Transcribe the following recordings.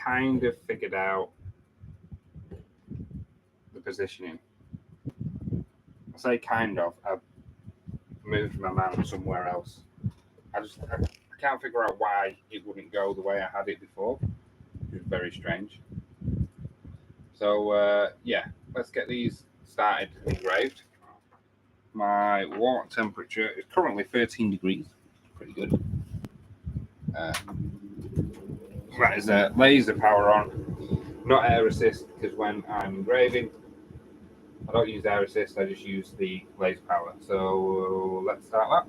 kind of figured out the positioning. I say kind of. I've moved my mouse somewhere else. I can't figure out why it wouldn't go the way I had it before. It was very strange. So yeah, let's get these started and engraved. My water temperature is currently 13 degrees. Pretty good. That is a laser power on, not air assist, because when I'm engraving, I don't use air assist, I just use the laser power. So let's start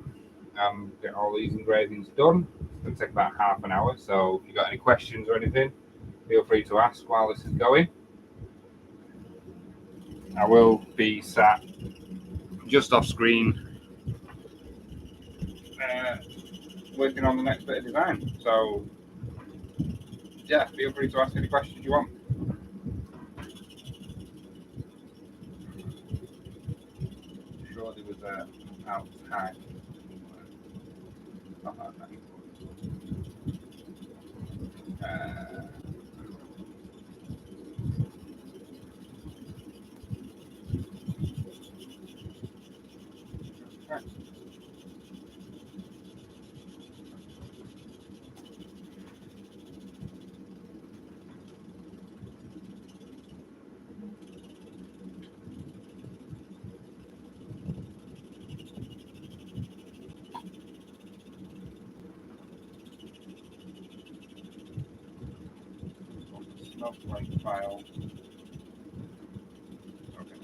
that. Get all these engravings done. It's going to take about half an hour, so if you've got any questions or anything, feel free to ask while this is going. I will be sat just off screen working on the next bit of design. So yeah, feel free to ask any questions you want. I'm sure there was a outside. Not that many. Right. Snowflake file. Okay,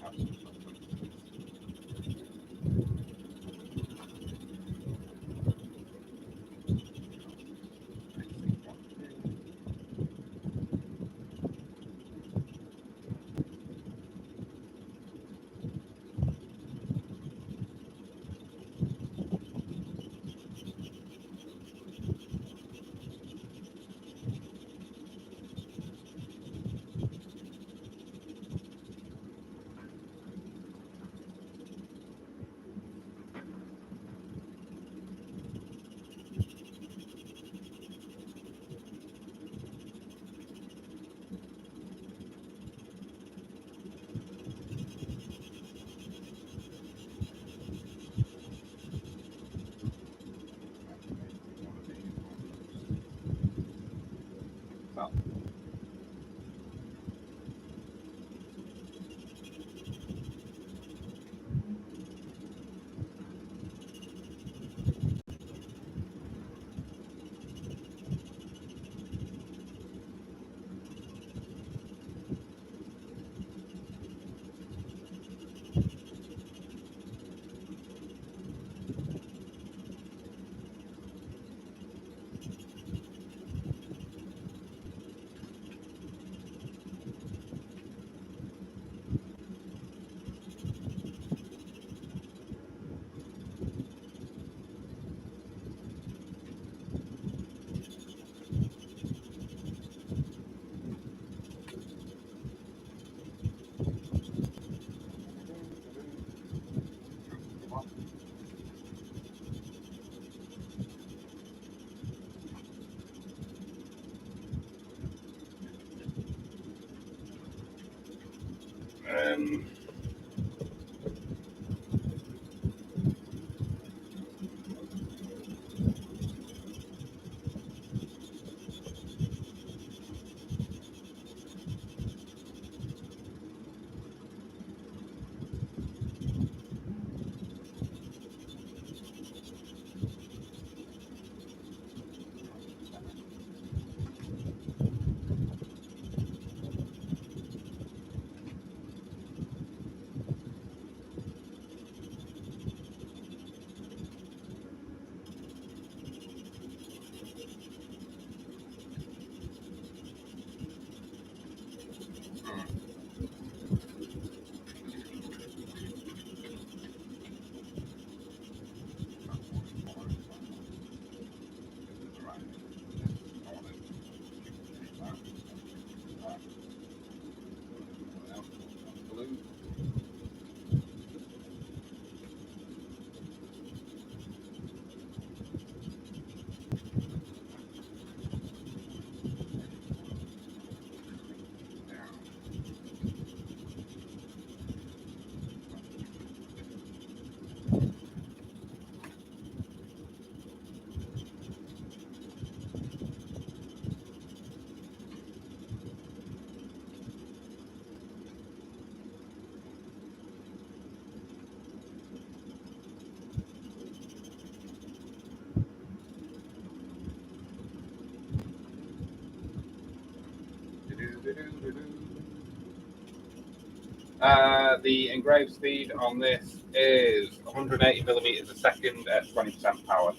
The engraved speed on this is 180 millimeters a second at 20% power.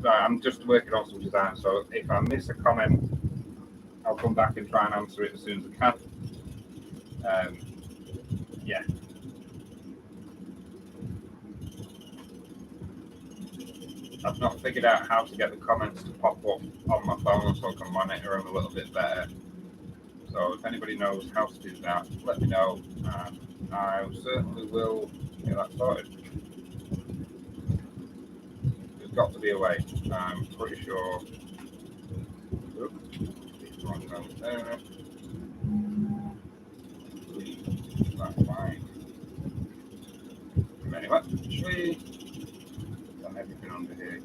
So I'm just working on some design, so if I miss a comment, I'll come back and try and answer it as soon as I can. Yeah. I've not figured out how to get the comments to pop up on my phone so I can monitor them a little bit better. So if anybody knows how to do that, let me know, and I certainly will get that sorted. There's got to be a way. I'm pretty sure. That's fine. Anyway, actually, done everything under here.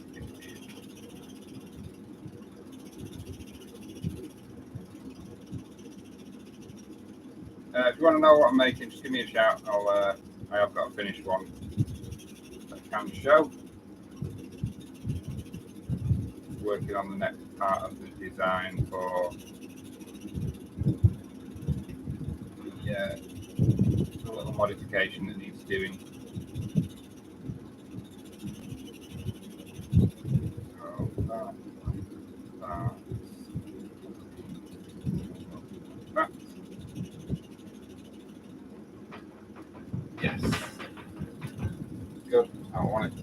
If you want to know what I'm making, just give me a shout. I have got a finished one that I can show. Working on the next part of the design for a little modification that needs doing. Yes. Good. I want it.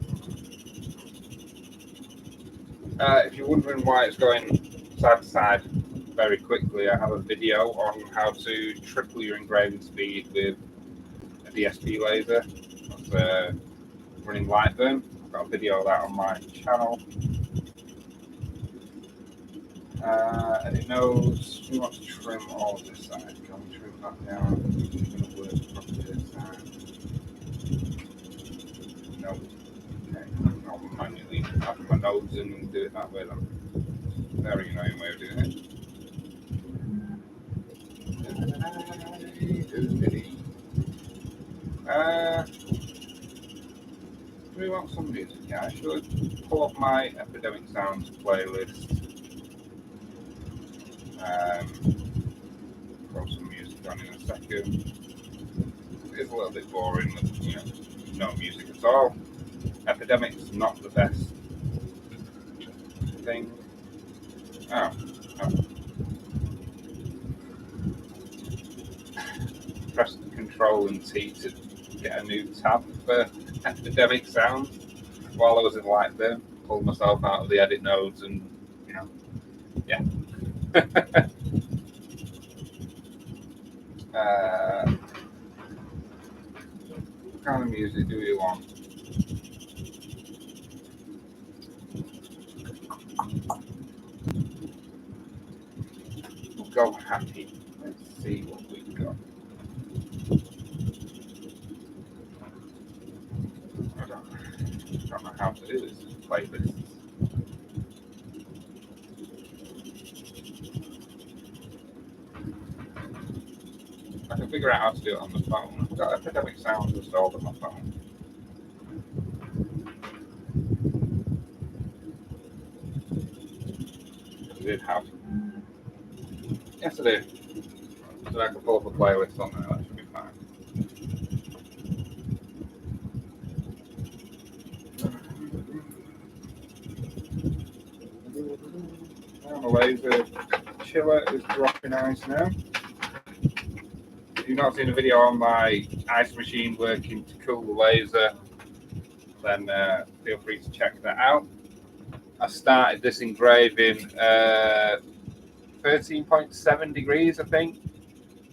If you're wondering why it's going side to side very quickly, I have a video on how to triple your engraving speed with a DSP laser. That's running Lightburn. I've got a video of that on my channel. And it knows we want to trim all of this side. Can we trim that down? It's going to work properly this side. No. Okay. I'll manually have my nose in and do it that way then. Very annoying way of doing it. Do we want some music? Yeah, I should pull up my Epidemic Sounds playlist. Throw some music on in a second. It's a little bit boring with no music at all. Epidemic's not the best thing. Oh. Press Control and T to get a new tab for Epidemic Sound while I was in Lightburn. Pulled myself out of the edit nodes and yeah. What kind of music do you want? We'll go happy. Let's see what we've got. I don't know how to do this playlist. I can figure out how to do it on the phone. I've got Epidemic Sounds installed on my phone. I did have. Yes, I do. So I can pull up a playlist on there. That should be fine. The laser chiller is dropping ice now. If you've not seen a video on my ice machine working to cool the laser, then feel free to check that out. I started this engraving 13.7 degrees, I think.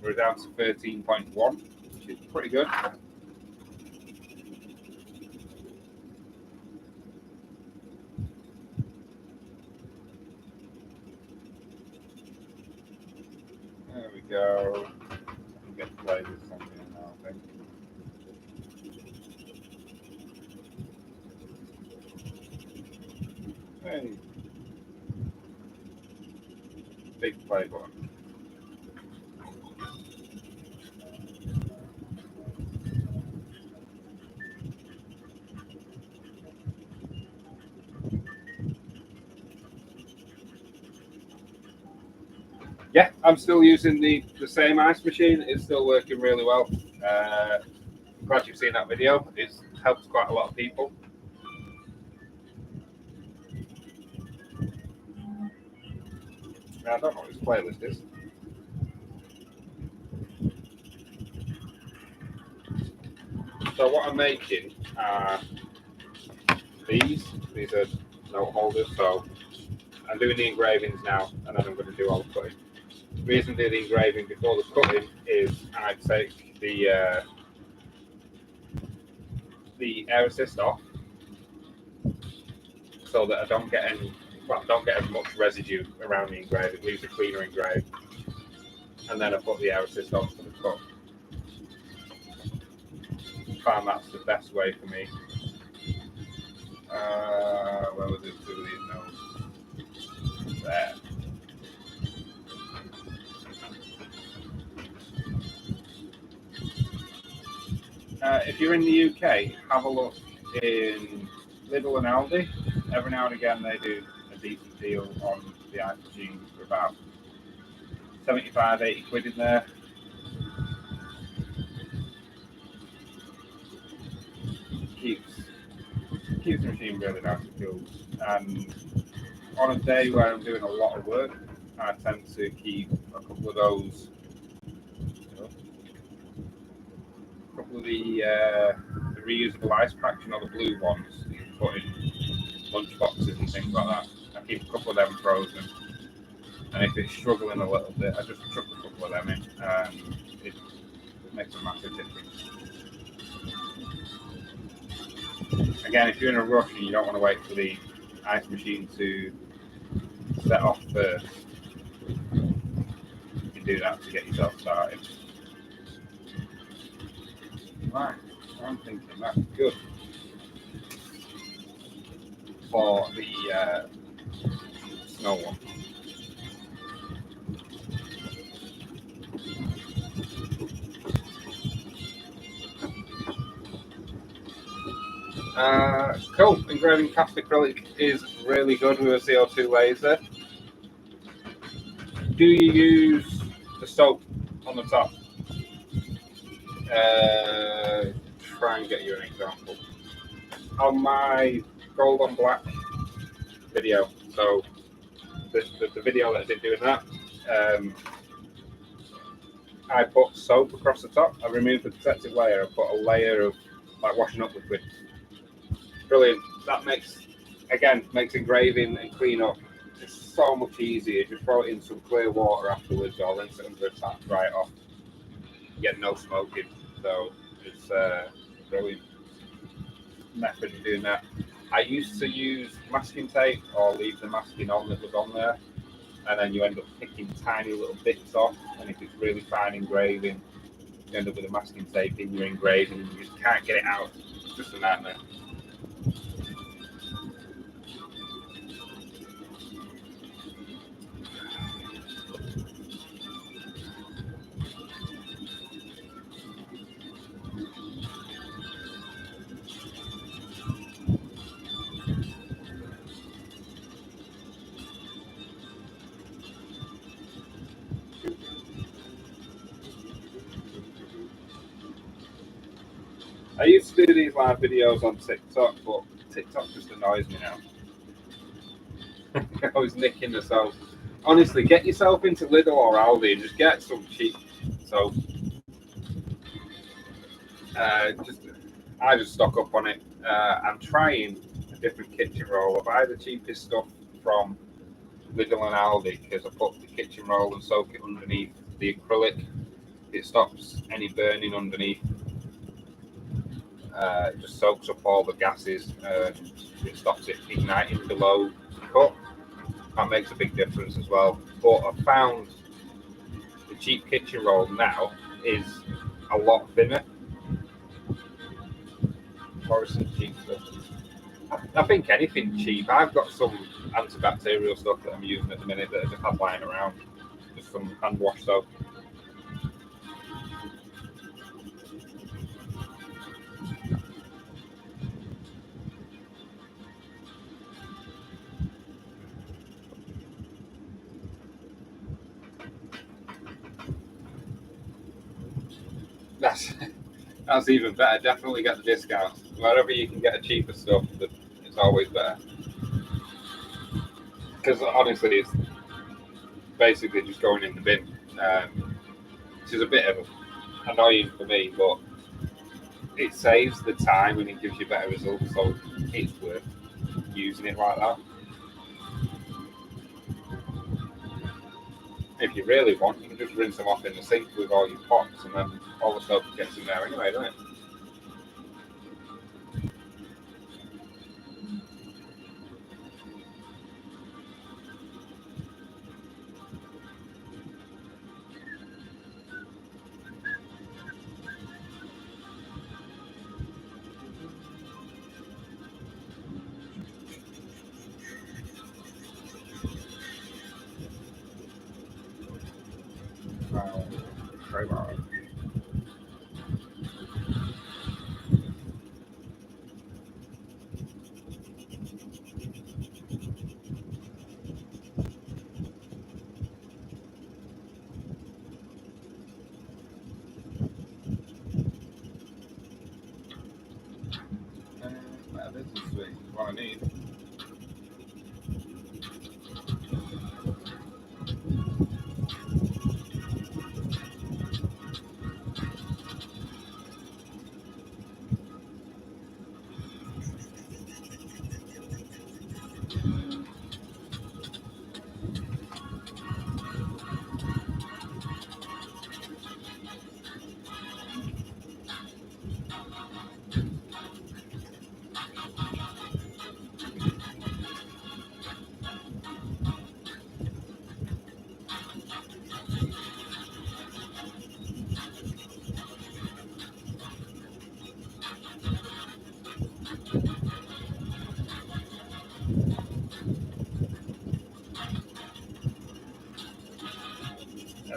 We're down to 13.1, which is pretty good. There we go. I can get the lasers something now, I think. Hey. Big play button. Yeah, I'm still using the same ice machine. It's still working really well. Glad you've seen that video. It's helped quite a lot of people. I don't know what this playlist is. So what I'm making are these. These are note holders. So I'm doing the engravings now, and then I'm going to do all the cutting. The reason I do the engraving before the cutting is I take the air assist off, so that I don't get as much residue around the engrave. It leaves a cleaner engrave, and then I put the air assist on for the cut. I found that's the best way for me. Where was it? Two of these notes. There. If you're in the UK, have a look in Lidl and Aldi. Every now and again, they do a decent deal on the ice machines for about 75, 80 quid in there. Keeps the machine really nice and cool. And on a day where I'm doing a lot of work, I tend to keep a couple of those, a couple of the reusable ice packs, the blue ones that you can put in lunch boxes and things like that. I keep a couple of them frozen, and if it's struggling a little bit, I just chuck a couple of them in, and it makes a massive difference. Again, if you're in a rush and you don't want to wait for the ice machine to set off first, you can do that to get yourself started. Right, I'm thinking that's good for the snow one. Cool. Engraving cast acrylic is really good with a CO2 laser. Do you use the soap on the top? Try and get you an example. On my gold on black video, so the video that I did doing that, I put soap across the top. I removed the protective layer. I put a layer of like washing up liquid. Brilliant. That makes engraving and clean up just so much easier. Just throw it in some clear water afterwards, or rinse it under a tap, dry it off. You get no smoking. So it's brilliant method of doing that. I used to use masking tape or leave the masking on that was on there, and then you end up picking tiny little bits off. And if it's really fine engraving, you end up with a masking tape in your engraving and you just can't get it out. It's just a nightmare. I used to do these live videos on TikTok, but TikTok just annoys me now. I was nicking the soap. Honestly, get yourself into Lidl or Aldi and just get some cheap soap. I just stock up on it. I'm trying a different kitchen roll. I buy the cheapest stuff from Lidl and Aldi because I put the kitchen roll and soak it underneath the acrylic. It stops any burning underneath. It just soaks up all the gases. It stops it igniting below the cut. That makes a big difference as well. But I found the cheap kitchen roll now is a lot thinner. Morrison's cheap stuff. I think anything cheap. I've got some antibacterial stuff that I'm using at the minute that I just have lying around. Just some hand wash soap. That's even better. Definitely get the discounts. Wherever you can get a cheaper stuff, it's always better. Because honestly, it's basically just going in the bin, which is a bit of annoying for me, but it saves the time and it gives you better results, so it's worth using it like that. If you really want, you can just rinse them off in the sink with all your pots, and then all the soap gets in there anyway, doesn't it? Very well. This is sweet. What I need.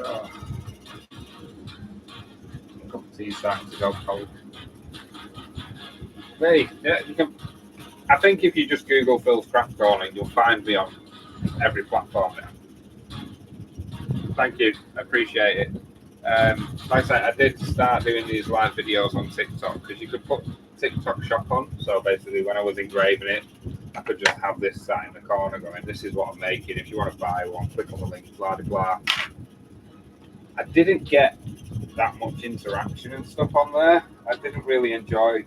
Oh, a cup of tea starting to go cold. Hey, yeah, you can. I think if you just Google Phil's Craft Corner, you'll find me on every platform now. Thank you, I appreciate it. Like I said, I did start doing these live videos on TikTok because you could put TikTok shop on. So basically, when I was engraving it, I could just have this sat in the corner going, "This is what I'm making. If you want to buy one, click on the link." Blah blah blah. I didn't get that much interaction and stuff on there. I didn't really enjoy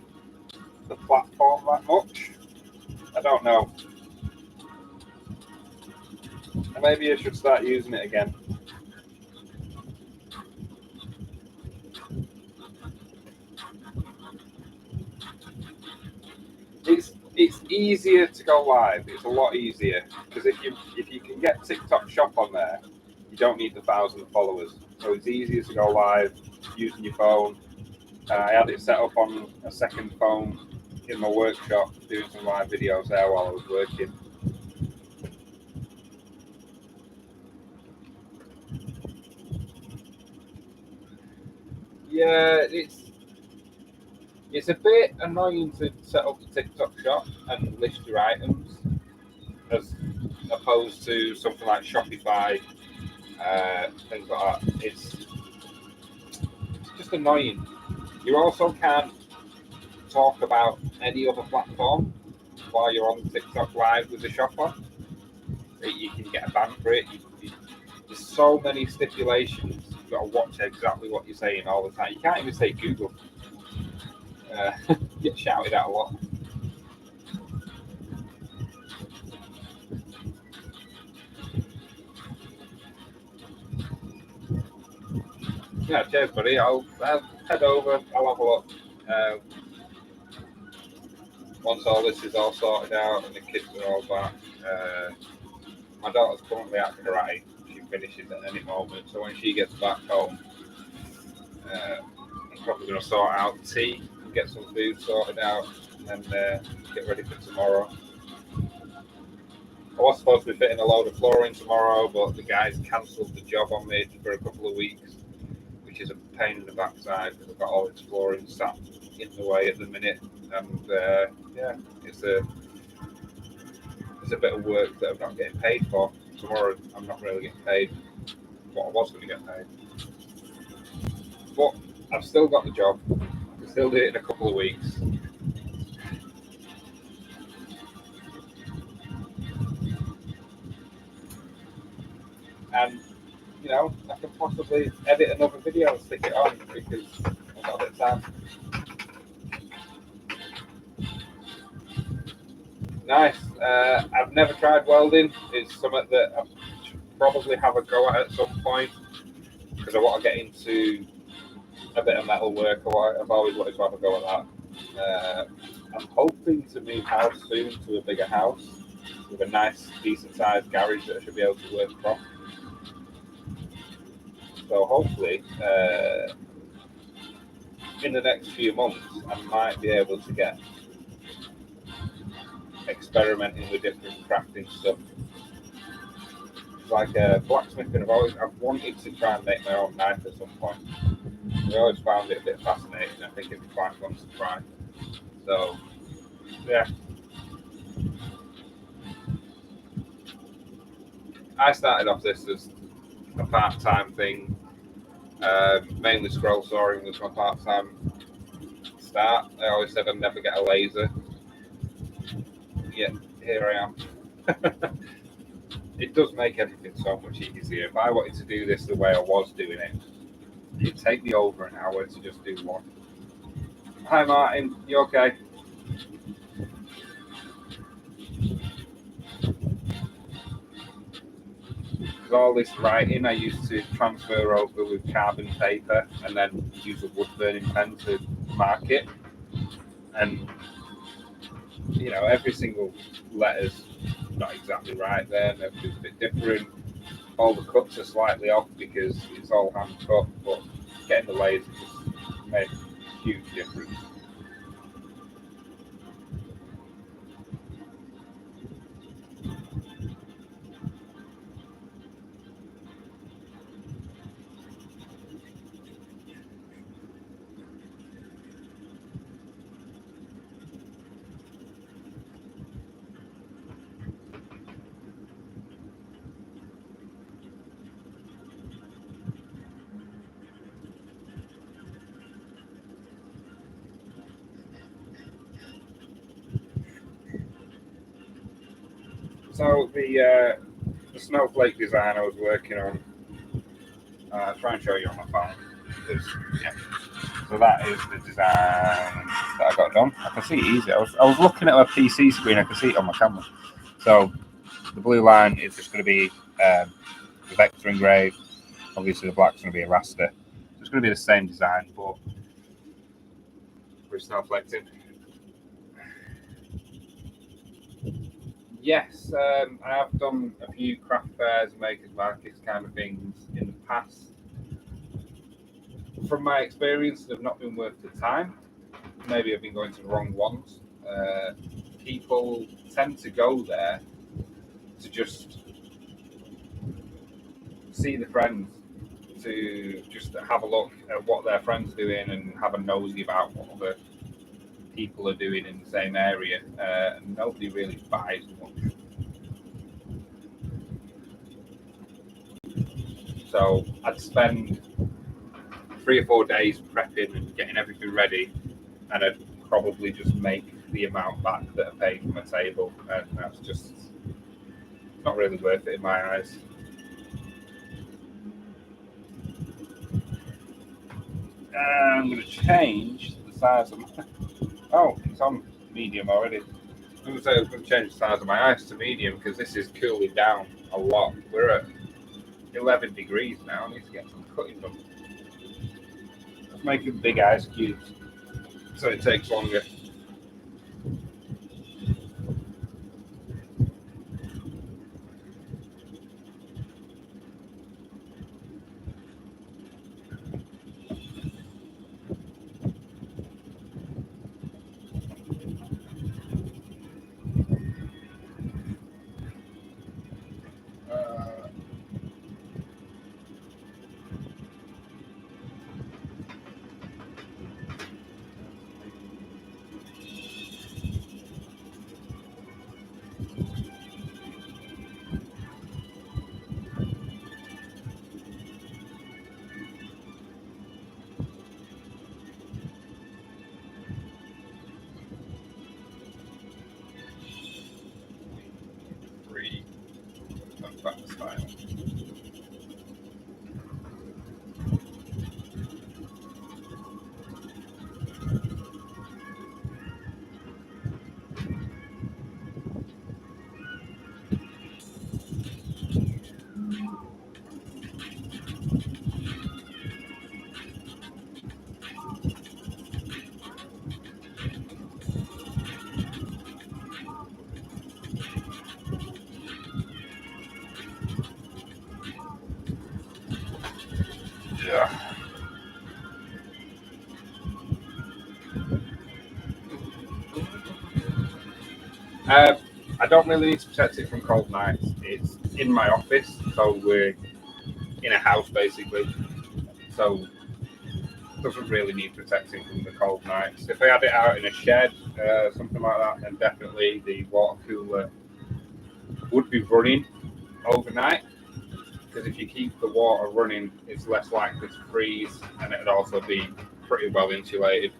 the platform that much. I don't know. Maybe I should start using it again. It's easier to go live. It's a lot easier because if you can get TikTok Shop on there, you don't need the 1,000 followers. So it's easier to go live using your phone. I had it set up on a second phone in my workshop, doing some live videos there while I was working. Yeah, it's a bit annoying to set up the TikTok shop and list your items as opposed to something like Shopify, things like that. It's just annoying. You also can't talk about any other platform while you're on TikTok Live with the shop on. You can get a ban for it. There's so many stipulations. You've got to watch exactly what you're saying all the time. You can't even say Google. Get shouted at a lot. Yeah, cheers, buddy. I'll head over. I'll have a look. Once all this is all sorted out and the kids are all back. My daughter's currently at karate. She finishes at any moment. So when she gets back home, I'm probably going to sort out tea and get some food sorted out and get ready for tomorrow. I was supposed to be fitting a load of flooring tomorrow, but the guys cancelled the job on me for a couple of weeks, which is a pain in the backside because I've got all this flooring sat in the way at the minute. And yeah, it's a bit of work that I'm not getting paid for. Tomorrow, I'm not really getting paid what I was going to get paid. But I've still got the job. I can still do it in a couple of weeks. And, I can possibly edit another video and stick it on because I've got a bit of time. Nice. I've never tried welding. It's something that I should probably have a go at some point because I want to get into a bit of metal work. I've always wanted to have a go at that. I'm hoping to move house soon to a bigger house with a nice, decent-sized garage that I should be able to work from. So hopefully, in the next few months, I might be able to get experimenting with different crafting stuff. Like blacksmithing, I've wanted to try and make my own knife at some point. I always found it a bit fascinating. I think it'd be quite fun to try. So, yeah. I started off this as a part-time thing. Mainly scroll sawing was my part-time start. I always said I'd never get a laser. Yet here I am. It does make everything so much easier. If I wanted to do this the way I was doing it, it'd take me over an hour to just do one. Hi Martin, you okay? Because all this writing I used to transfer over with carbon paper and then use a wood burning pen to mark it. And every single letter's not exactly right there, and everything's a bit different. All the cuts are slightly off because it's all hand cut, but getting the laser just made a huge difference. So the snowflake design I was working on, I'll try and show you on my phone. Yeah. So that is the design that I got done. I can see it easy. I was looking at my PC screen. I can see it on my camera. So the blue line is just going to be the vector engraved. Obviously, the black's going to be a raster. So it's going to be the same design, but we're snowflaked in. Yes, I have done a few craft fairs, makers markets kind of things in the past. From my experience, they've not been worth the time. Maybe I've been going to the wrong ones. People tend to go there to just see the friends, to just have a look at what their friends are doing and have a nosy about what other people are doing in the same area. And nobody really buys much. So I'd spend 3 or 4 days prepping and getting everything ready, and I'd probably just make the amount back that I paid for my table, and that's just not really worth it in my eyes. I'm going to change the size of my... Oh, it's on medium already. I was going to change the size of my ice to medium because this is cooling down a lot. We're at 11 degrees now. I need to get some cutting done. Let's make it big ice cubes so it takes longer. I don't really need to protect it from cold nights. It's in my office, so we're in a house basically. So it doesn't really need protecting from the cold nights. If I had it out in a shed, something like that, then definitely the water cooler would be running overnight. Because if you keep the water running, it's less likely to freeze, and it'd also be pretty well insulated.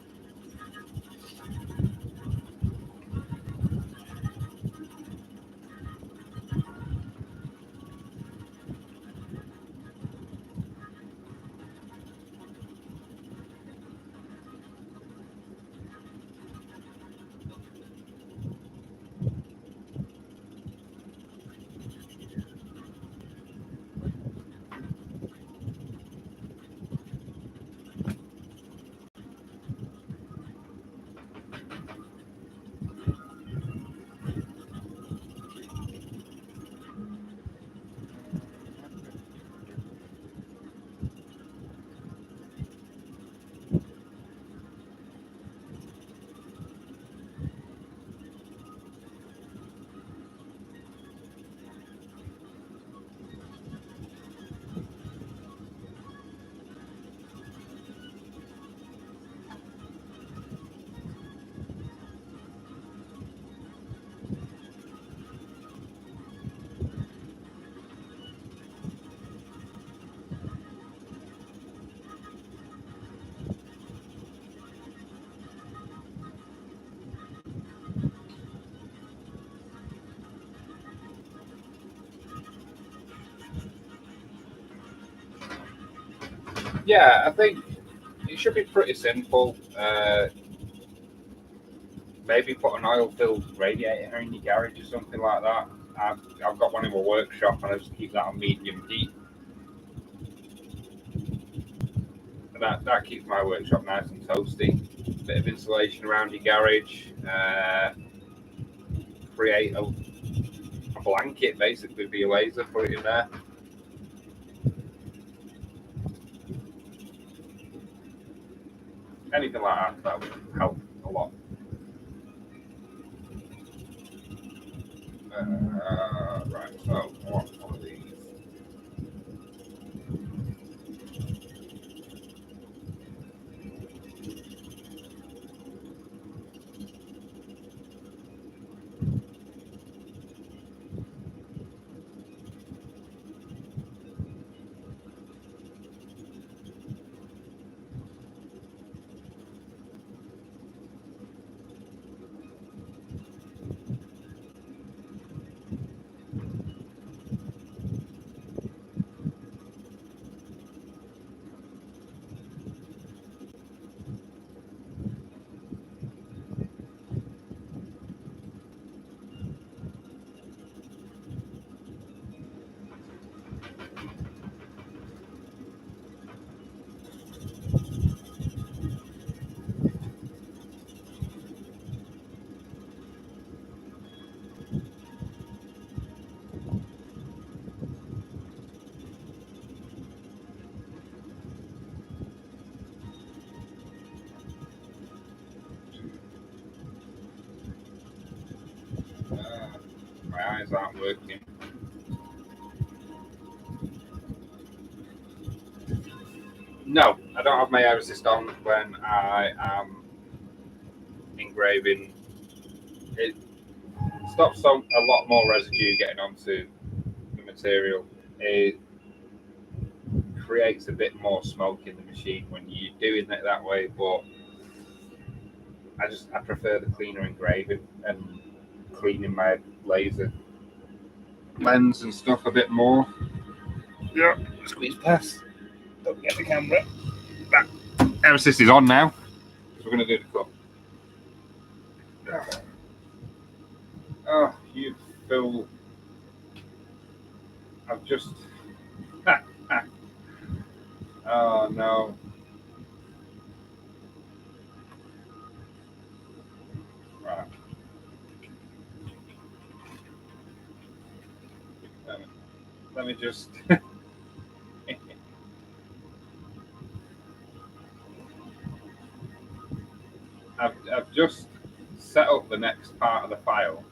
Yeah, I think it should be pretty simple. Maybe put an oil-filled radiator in your garage or something like that. I've got one in my workshop, and I just keep that on medium heat, and that keeps my workshop nice and toasty. Bit of insulation around your garage. Create a blanket basically for your laser. Put it in there. Anything like that would help a lot. Right, so one of these. My eyes aren't working. No, I don't have my air assist on when I am engraving. It stops a lot more residue getting onto the material. It creates a bit more smoke in the machine when you're doing it that way, but I prefer the cleaner engraving and cleaning my laser lens and stuff a bit more. Yeah, squeeze past. Don't get the camera. That air assist is on now. So we're going to do the cut. Oh, you fool. I've just. Oh, no. Right. Let me just. I've just set up the next part of the file,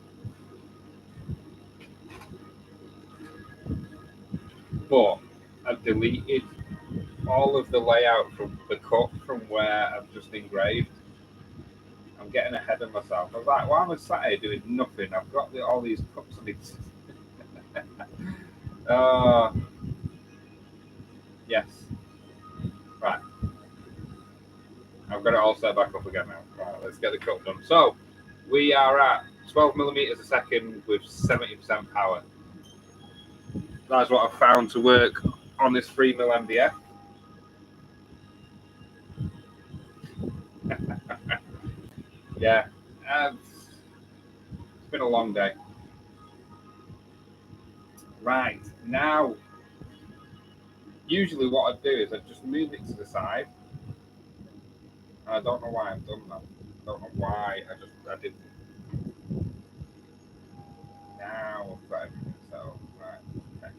but I've deleted all of the layout from the cut from where I've just engraved. I'm getting ahead of myself. I was like, why am I sat here doing nothing? I've got all these cuts and it's. Yes. Right. I've got it all set back up again now. Right, let's get the cut done. So, we are at 12 millimeters a second with 70% power. That's what I've found to work on this 3mm MDF. Yeah, it's been a long day. Right, now, usually what I do is I just move it to the side. And I don't know why I've done that. I don't know why I didn't. Now I've got everything so right. Okay.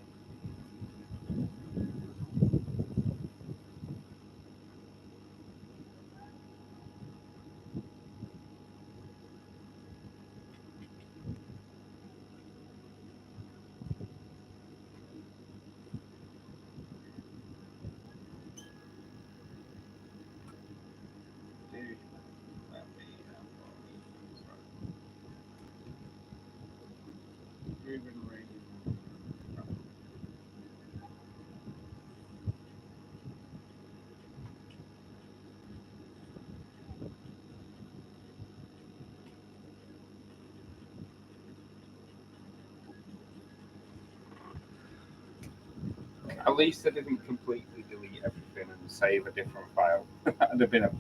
At least I didn't completely delete everything and save a different file. That'd have been a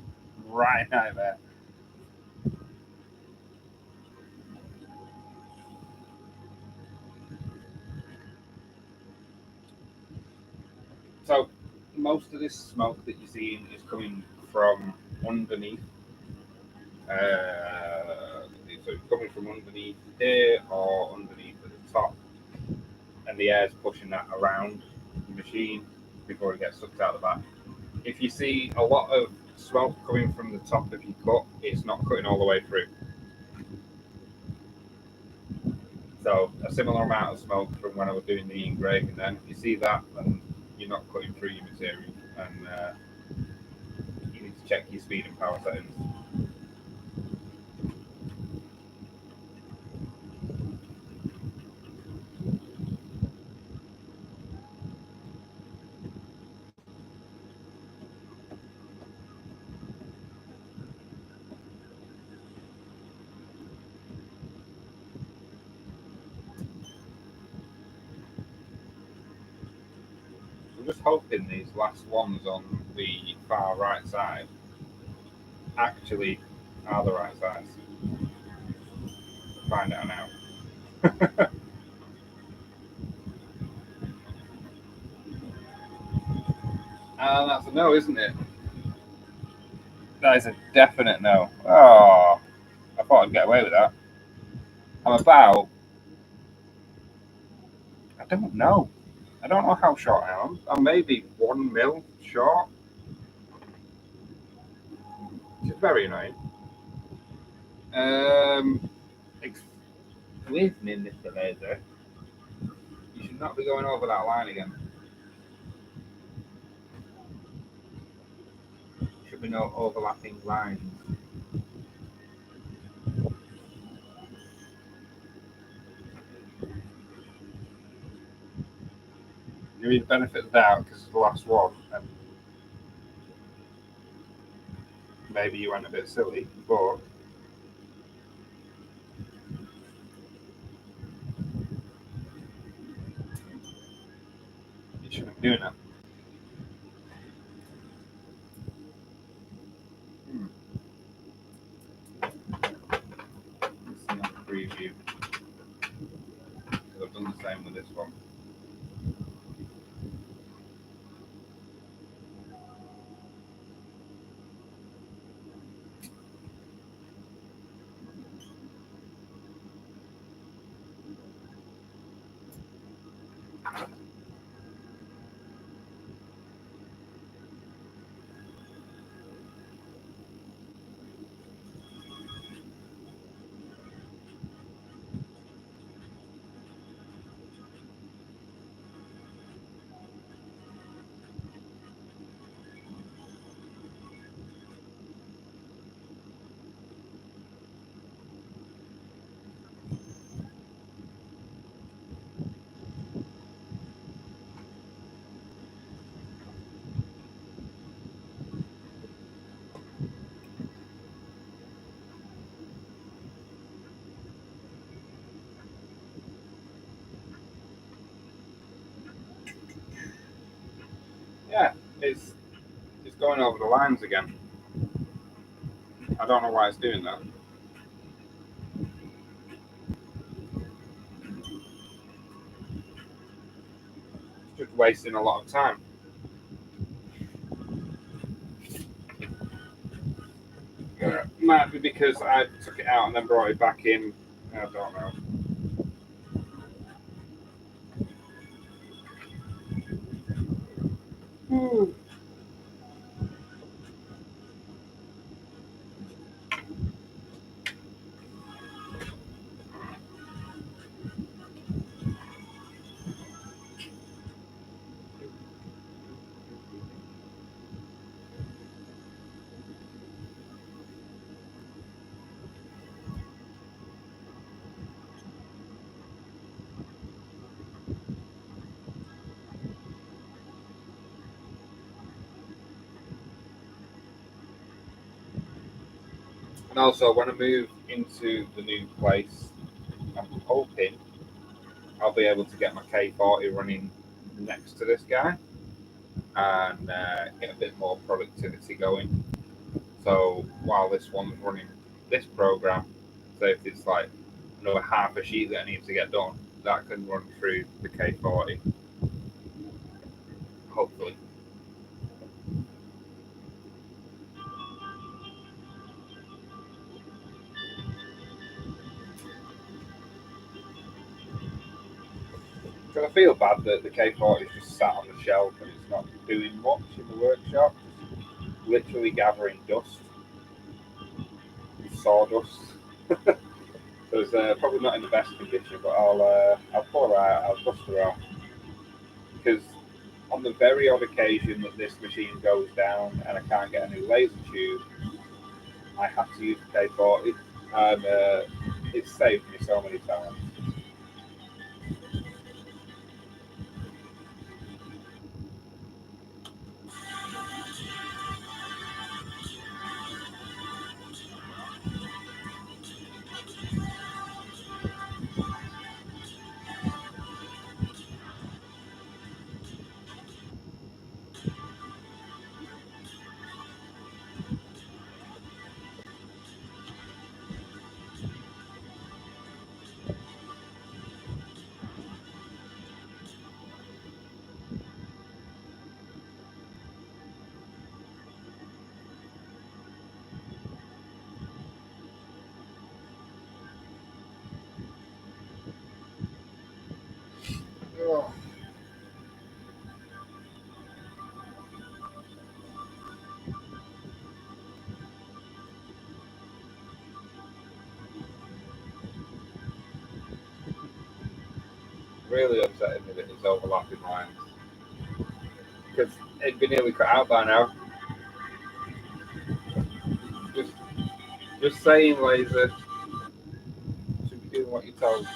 right nightmare. So most of this smoke that you're seeing is coming from underneath. So it's coming from underneath here or underneath at the top, and the air's pushing that around the machine before it gets sucked out the back. If you see a lot of smoke coming from the top of your cut, it's not cutting all the way through. So a similar amount of smoke from when I was doing the engraving. Then if you see that, then you're not cutting through your material, and you need to check your speed and power settings. I'm just hoping these last ones on the far right side actually are the right size. Find out now. And that's a no, isn't it? That is a definite no. Oh, I thought I'd get away with that. I'm about. I don't know. I don't know how short I am. I'm maybe 1 mil short. Which is very annoying. Excuse me, Mr. Laser. You should not be going over that line again. Should be no overlapping lines. You need the benefit of the doubt because it's the last one, and maybe you went a bit silly, but you shouldn't be doing that. Let's see on the preview. Because I've done the same with this one. It's going over the lines again. I don't know why it's doing that. It's just wasting a lot of time. Might be because I took it out and then brought it back in. I don't know. And also, when I move into the new place, I'm hoping I'll be able to get my K40 running next to this guy and get a bit more productivity going. So while this one's running this program, so if it's like another half a sheet that I need to get done, that can run through the K40, hopefully. Because I feel bad that the K40 is just sat on the shelf and it's not doing much in the workshop, just literally gathering dust, sawdust. So it's probably not in the best condition, but I'll pull her out, I'll dust her off. Because on the very odd occasion that this machine goes down and I can't get a new laser tube, I have to use the K40, and it's saved me so many times. Oh. Really upsetting me that it's overlapping lines. Because it'd be nearly cut out by now. Just, just saying, laser. Should be doing what you're told.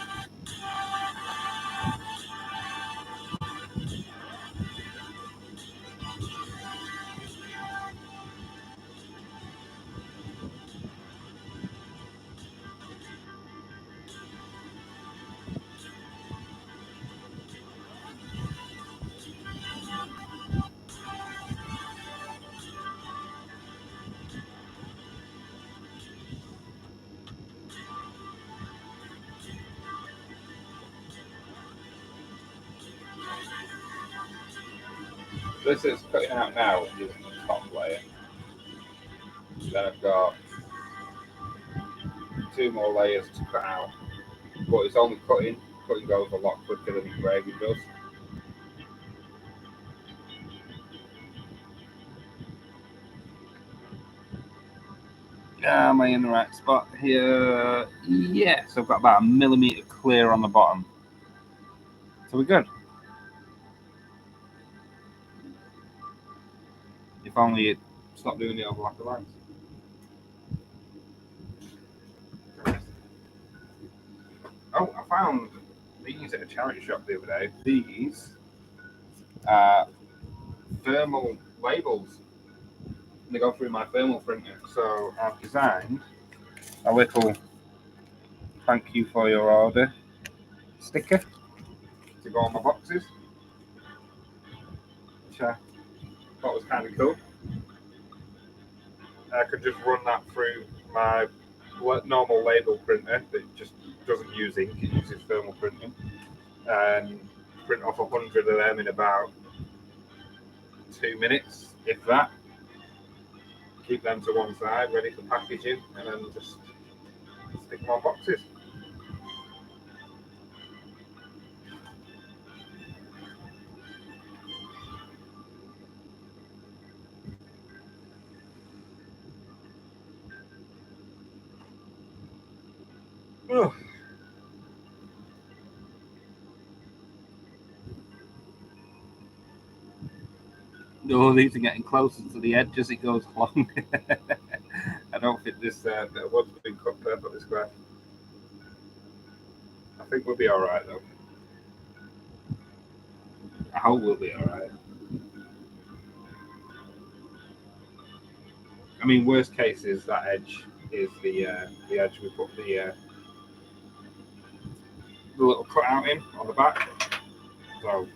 This is cutting out now using the top layer. Then I've got two more layers to cut out. But it's only cutting. Cutting goes a lot quicker than engraving does. Am I in the right spot here? Yes, I've got about a millimetre clear on the bottom. So we're good. If only it stopped doing the overlap of lines. Oh, I found these at a charity shop the other day. These are thermal labels. And they go through my thermal printer. So I've designed a little thank you for your order sticker to go on my boxes. Which thought was kind of cool. I could just run that through my normal label printer that just doesn't use ink, it uses thermal printing, and print off 100 of them in about 2 minutes, if that. Keep them to one side, ready for packaging, and then just stick them on boxes. Oh. Oh, these are getting closer to the edge as it goes along. I don't think this bit of wood's been cut perfectly square. I think we'll be alright though. I hope we'll be alright. I mean, worst case is that edge is the edge we put the little cutout in on the back. So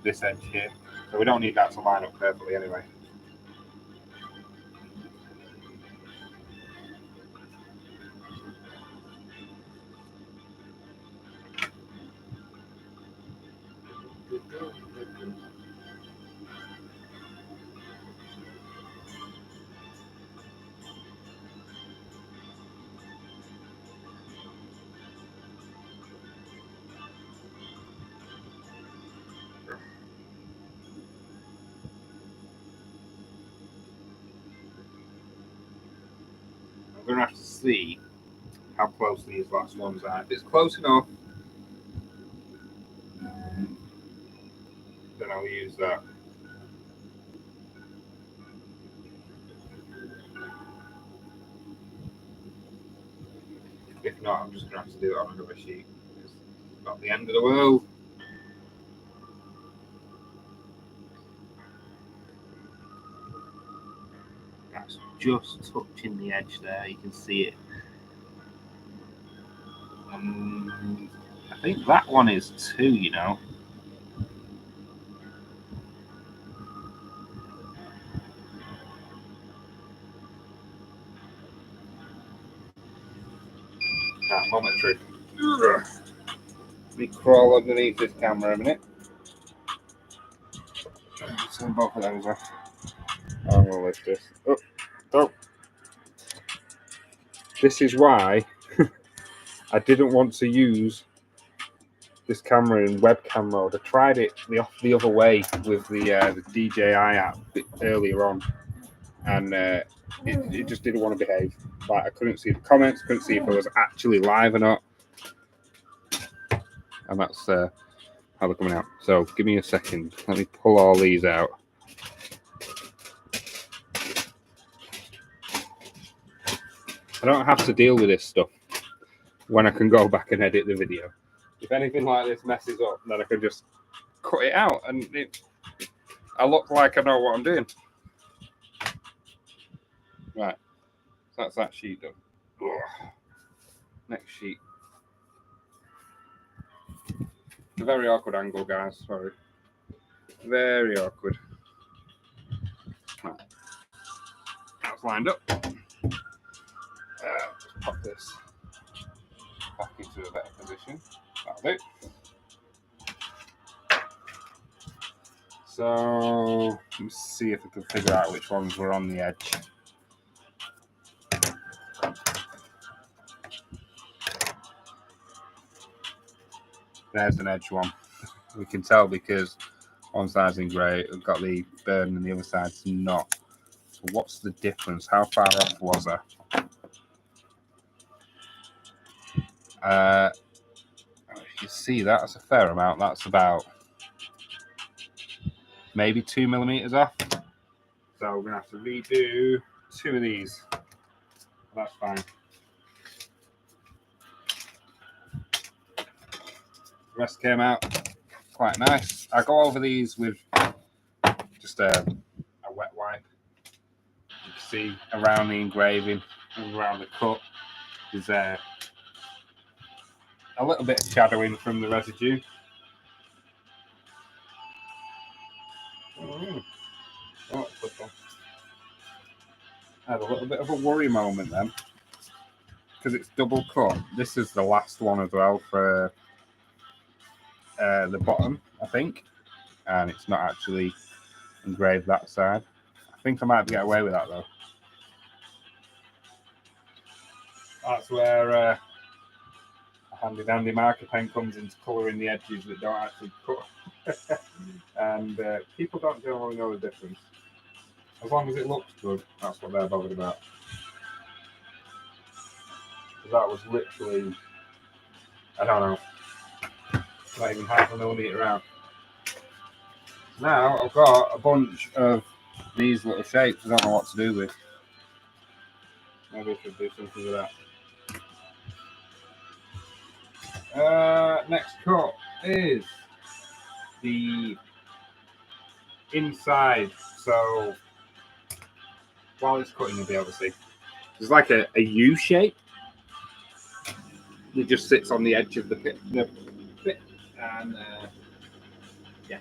this edge here. So we don't need that to line up perfectly anyway. I'm going to have to see how close these last ones are. If it's close enough, then I'll use that. If not, I'm just going to have to do it on another sheet. It's not the end of the world. That's just touching the edge there. You can see it. I think that one is 2, you know. Momentary. Let me crawl underneath this camera a minute. Turn both of those off. I'm going to lift this. Oh. This is why I didn't want to use this camera in webcam mode. I tried it the other way with the DJI app earlier on, and it just didn't want to behave. Like, I couldn't see the comments, couldn't see if I was actually live or not, and that's how they're coming out. So give me a second. Let me pull all these out. I don't have to deal with this stuff when I can go back and edit the video. If anything like this messes up, then I can just cut it out, and I look like I know what I'm doing. Right, so that's that sheet done. Ugh. Next sheet. It's a very awkward angle, guys. Sorry. Very awkward. Right. That's lined up. Just pop this back into a better position. That'll do. So let's see if we can figure out which ones were on the edge. There's an edge one. We can tell because one side's in grey, we've got the burn, and the other side's not. So what's the difference? How far off was I? You see that's a fair amount. That's about maybe 2 millimeters off. So we're gonna have to redo 2 of these. That's fine. The rest came out quite nice. I go over these with just a wet wipe. You can see around the engraving and around the cut is a little bit of shadowing from the residue. Oh, I had a little bit of a worry moment then, because it's double cut. This is the last one as well for the bottom, I think, and it's not actually engraved that side. I think I might get away with that though. That's where a handy dandy marker pen comes into colouring the edges that don't actually cut. And people don't generally know the difference. As long as it looks good, that's what they're bothered about. That was literally, I don't know, not even half a millimetre out. Now I've got a bunch of these little shapes I don't know what to do with. Maybe I should do something with that. Next cut is the inside. So while it's cutting, you'll be able to see. There's like a U shape. It just sits on the edge of the pit. And yeah,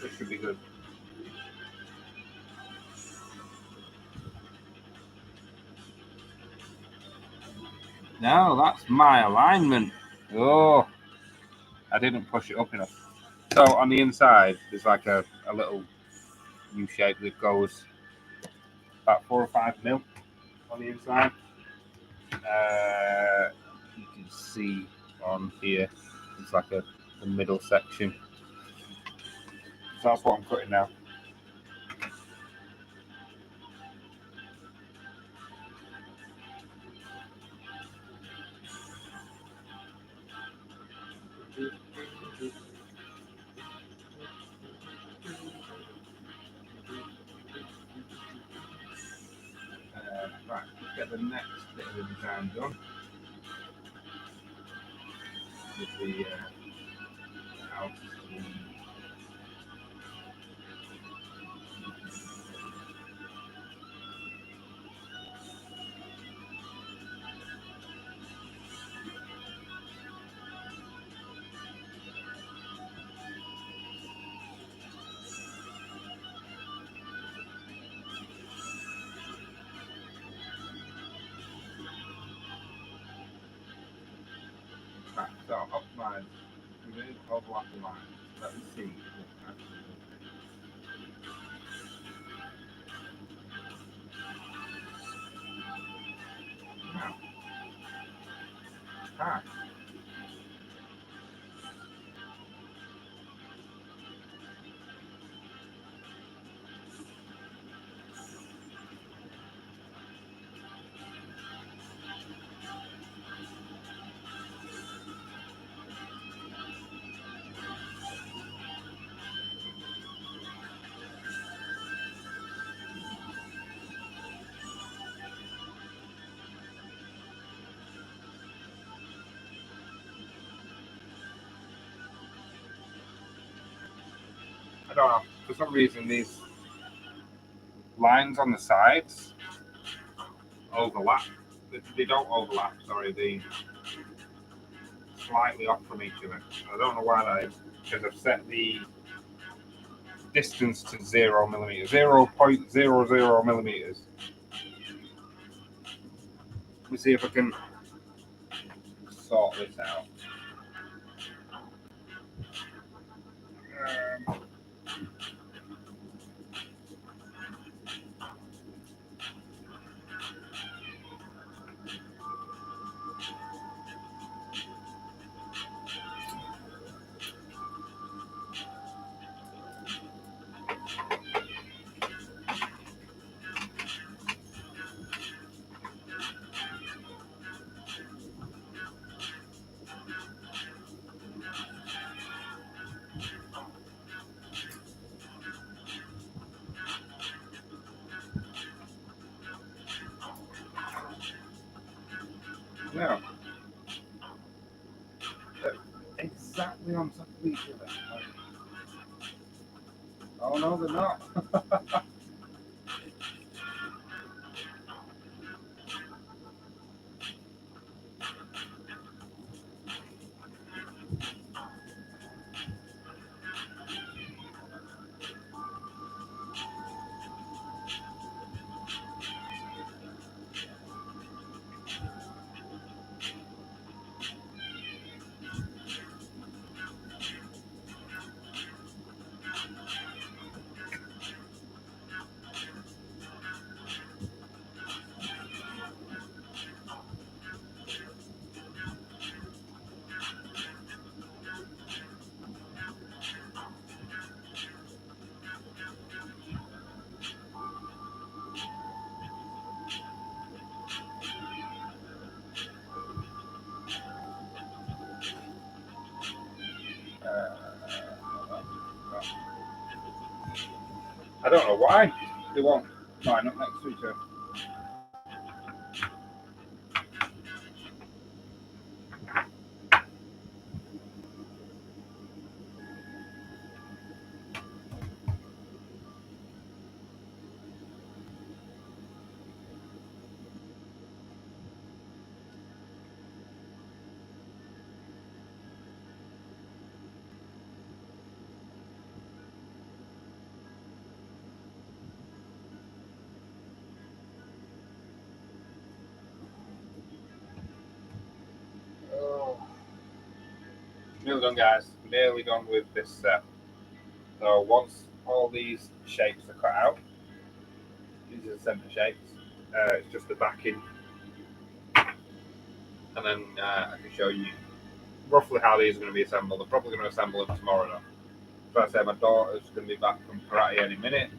this should be good. Now that's my alignment. Oh, I didn't push it up enough. So on the inside, there's like a little U shape that goes about 4 or 5 mil on the inside. You can see on here, it's like the middle section. So that's what I'm cutting now. Right, let's get the next bit of the design done. With the house. Right, so optimize. Remove overlapping lines. Let me see. Now. Ah. I don't know. For some reason, these lines on the sides overlap. They don't overlap. Sorry, they slightly off from each other. I don't know why that is. Because I've set the distance to 0 millimeters, 0.00 millimeters. Let me see if I can sort this out. Now, exactly on top of each other. Oh no, they're not. I don't know why they won't line up next to each other. Oh. Nearly done, guys. Nearly done with this set. So once all these shapes are cut out, these are the centre shapes. It's just the backing, and then I can show you roughly how these are going to be assembled. I'm probably going to assemble them tomorrow now. So I say my daughter's going to be back from karate any minute.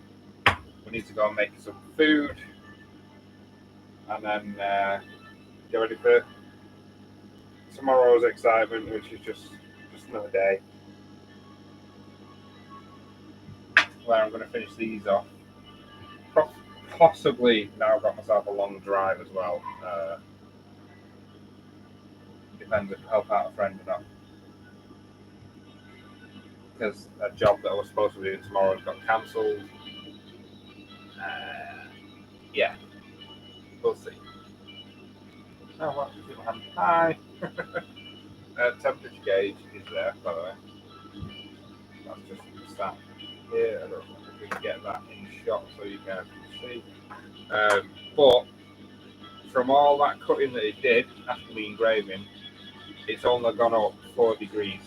We need to go and make some food, and then get ready for tomorrow's excitement, which is just another day where I'm going to finish these off. Possibly now I've got myself a long drive as well. Depends if I help out a friend or not. Because a job that I was supposed to be doing tomorrow has got cancelled. Yeah, we'll see. Oh, what's the people having? Hi. Temperature gauge is there, by the way. That's just sat here. I don't know if we can get that in shot so you guys can see. But from all that cutting that it did after the engraving, it's only gone up 4 degrees.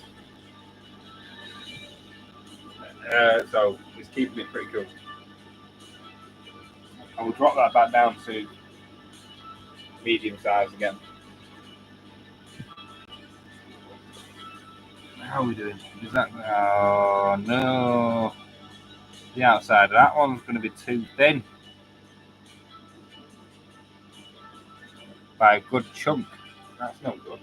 So it's keeping it pretty cool. I will drop that back down to medium size again. How are we doing? Is that? Oh no! The outside of that one's going to be too thin by a good chunk. That's no good.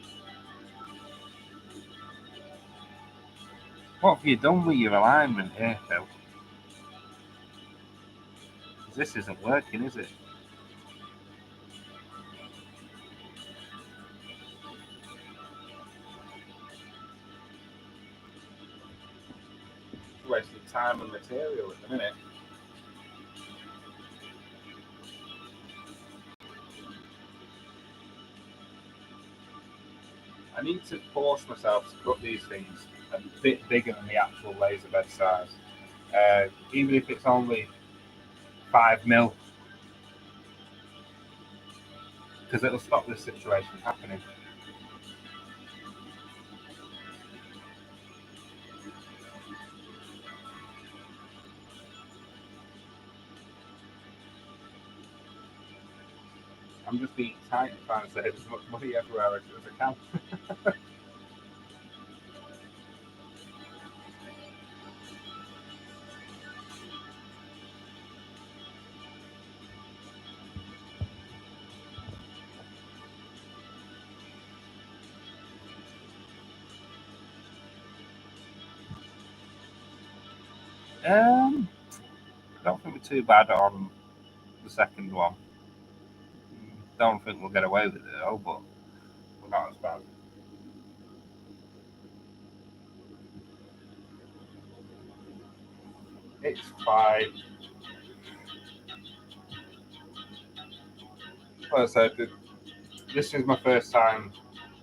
What have you done with your alignment here, Phil? This isn't working, is it? Wasting time and material at the minute. I need to force myself to cut these things a bit bigger than the actual laser bed size. Even if it's only 5mm, because it'll stop this situation happening. I'm just being tight and trying to save as much money everywhere as I can. I don't think we're too bad on the second one. Don't think we'll get away with it though, but we're not as bad. It's fine. Like I said, this is my first time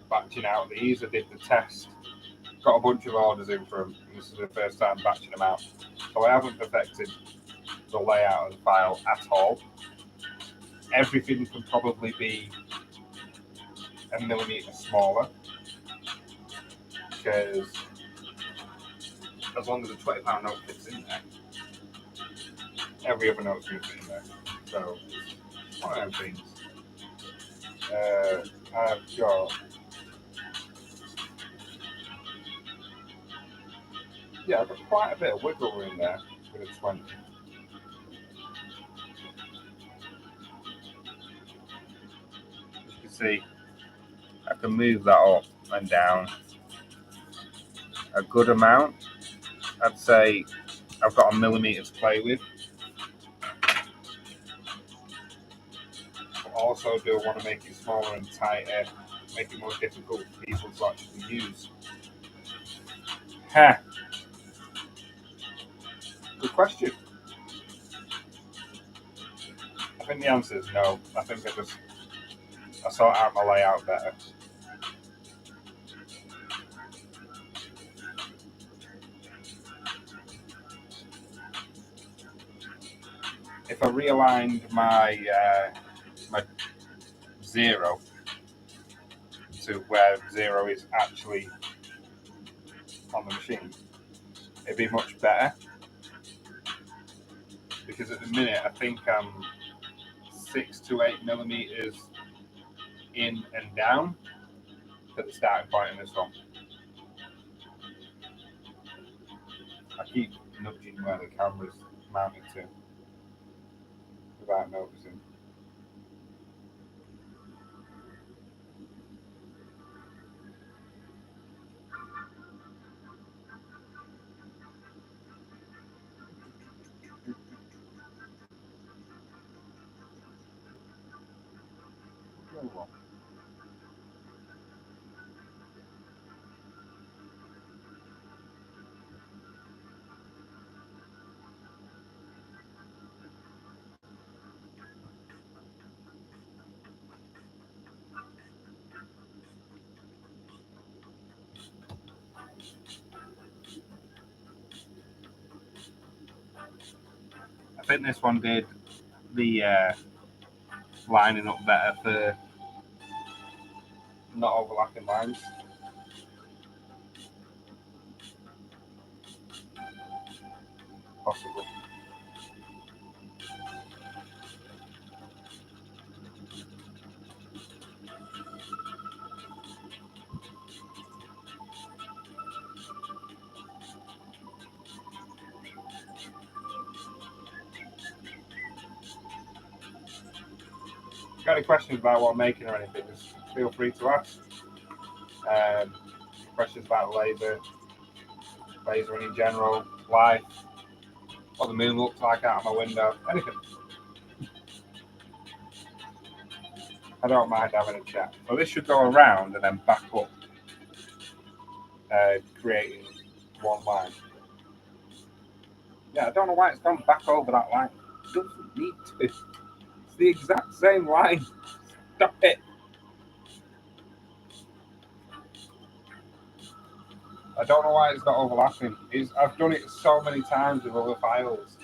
batching out these. I did the test, got a bunch of orders in for them, and this is the first time batching them out. So I haven't perfected the layout of the file at all. Everything can probably be a millimetre smaller, because as long as a £20 note fits in there, every other note's going to fit in there. So it's one of them things. I've got I've got quite a bit of wiggle room there with a 20. As you can see, I can move that up and down a good amount. I'd say I've got a millimetre to play with. also do want to make it smaller and tighter, make it more difficult for people to actually use? Ha! Good question. I think the answer is no. I think I sort out my layout better. If I realigned my my 0 to where 0 is actually on the machine, it'd be much better. Because at the minute, I think I'm 6 to 8 millimeters in and down at the starting point in this one. I keep nudging where the camera's mounted to without noticing. Very well. I think this one did the lining up better for not overlapping lines. Possibly. Got any questions about what I'm making or anything, just feel free to ask. Questions about lasering in general, life, what the moon looks like out of my window, anything. I don't mind having a chat. So this should go around and then back up, creating one line. Yeah, I don't know why it's gone back over that line. It doesn't need to. It's the exact same line. Stop it. I don't know why it's not overlapping. I've done it so many times with other files.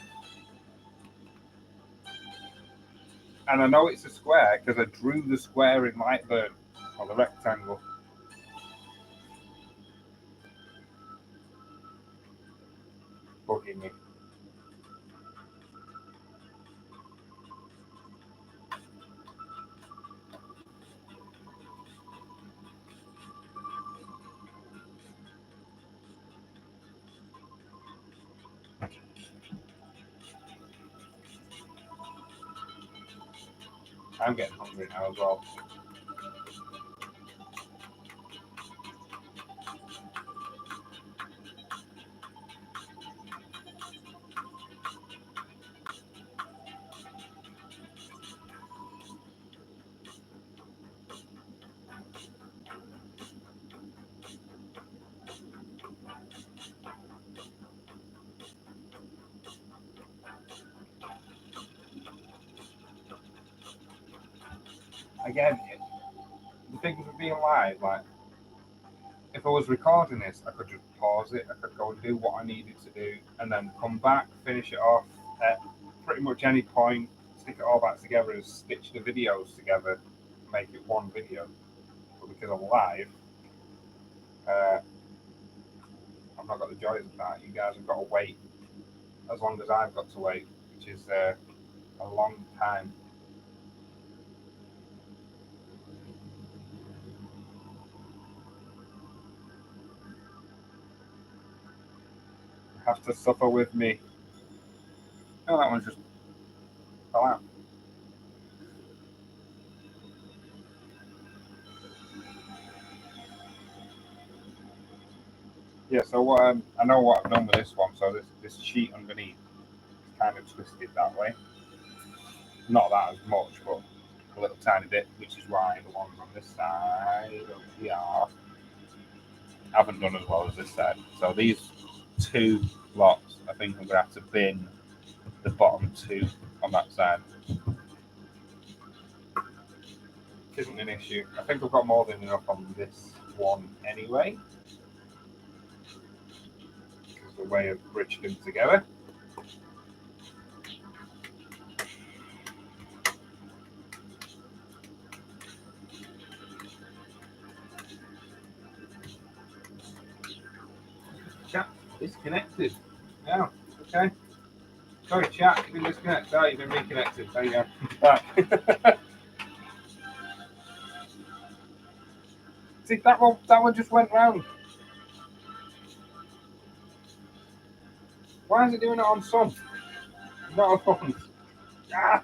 And I know it's a square because I drew the square in Lightburn, or the rectangle. Bugging me. I'm getting hungry now as well. Again, the thing with being live, like, if I was recording this, I could just pause it, I could go and do what I needed to do, and then come back, finish it off at pretty much any point, stick it all back together and stitch the videos together, make it one video. But because I'm live, I've not got the joys of that. You guys have got to wait as long as I've got to wait, which is a long time. Have to suffer with me. No, that one's just fell out. Yeah, so what I know what I've done with this one. So this sheet underneath is kind of twisted that way. Not that as much, but a little tiny bit, which is why the ones on this side of the arc haven't done as well as this side. So these two lots, I think I'm going to have to bin the bottom two on that side. Which isn't an issue. I think I've got more than enough on this one anyway. Because the way I've bridged them together. Chat disconnected. Now, okay. Sorry, chat, you've been disconnected. Oh, you've been reconnected. There you go. Back. See, that one just went round. Why is it doing it on sun? Not on. Ah.